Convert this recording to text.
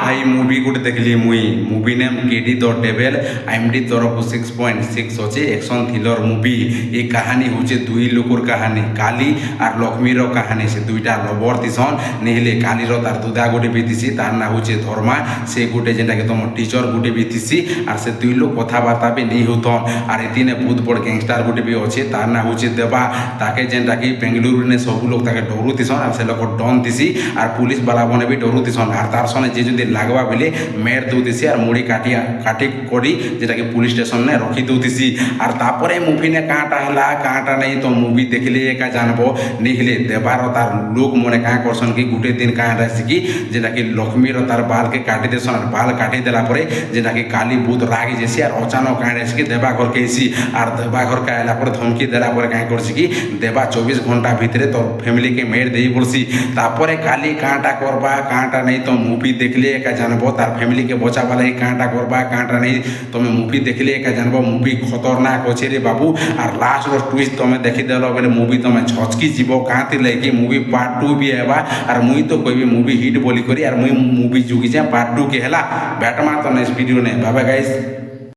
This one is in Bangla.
ভাই মুভি গোটে দেখলি মুই মুভি নেম কেডি দ ডেভেল আইএমডি তরফ 6.6 অছে একশন থ্রিলর মুভি। এই কাহানি হচ্ছে দুই লোকর কাহানি, কালী আর লক্ষ্মীর কাহানি। সে দুইটা লবর দিছন নেহলে কালীর তার দুদা গোটে বিতিছি, তার না হচ্ছে ধর্মা। সে গোটে যেটাকে তোমার টিচর গোটে বিতিছি, আর সে দুই লোক কথাবার্তা বি নেই হতন। আর এদিনে বহুত বড় গ্যাংস্টার গোটে বি অছে, তার না হচ্ছে দেবা। তাকে যেটাকি বেঙ্গালুরু নে সবু লোক তাকে ডরু দিছন, আর সে লোক ডন দিছি, আর পুলিশ বালা বনে বি ডরু দিছন। আর তার সঙ্গে যে যদি লাগবা বলে মেয়ের দৌদিছি আর মুড়ি কাটি করি যেটাকে পুলিশ স্টেশনে রখি দৌদিছি। আর তারপরে মুভি নে কাঁটা হেলা কাঁটা নেই তো মুভি দেখলে একা জানবো, নিহলে দেবার তার লোক মনে কাঁ করছন কি গোটে দিন কাঁটা শিখি যেটাকি লক্ষ্মীর তার বালকে কাটি দেছন। আর বাল কাটি দেলা পরে যেটাকি কালী বহুত রাগি যেছি, আর অচানক কাঁটা শিখি দেবা ঘরকে এসি। আর দেবা ঘরকে আইলা পরে ধমকি দেলা পরে কাঁ করছি কি দেবা 24 ঘন্টা ভিতরে তোর ফ্যামিলিকে মেয়ের দিয়ে পড়ছি। তারপরে কালী কাঁটা করবা কাঁটা নেই তো মুভি দেখলে একা জানবো, তার ফ্যামিলিকে বচাবা লাগে কাঁটা করবা কাঁটা নেই তুমি মুভি দেখলে একা জানবো মুভি খতরনাক অছে রে বাবু। আর লাস্ট টুইস্ট তুমি দেখি দেল বলে মুভি তুমি ছচকি যাব কাঁতি লাগি মুভি পার্ট 2 বি হেবা। আর মুই তো কইবি মুভি হিট বলি করি, আর মুই মুভি জুগিছে পার্ট 2 কে হেলা। ব্যাটমা তো নেক্সট ভিডিও নে, বাবা গাইস।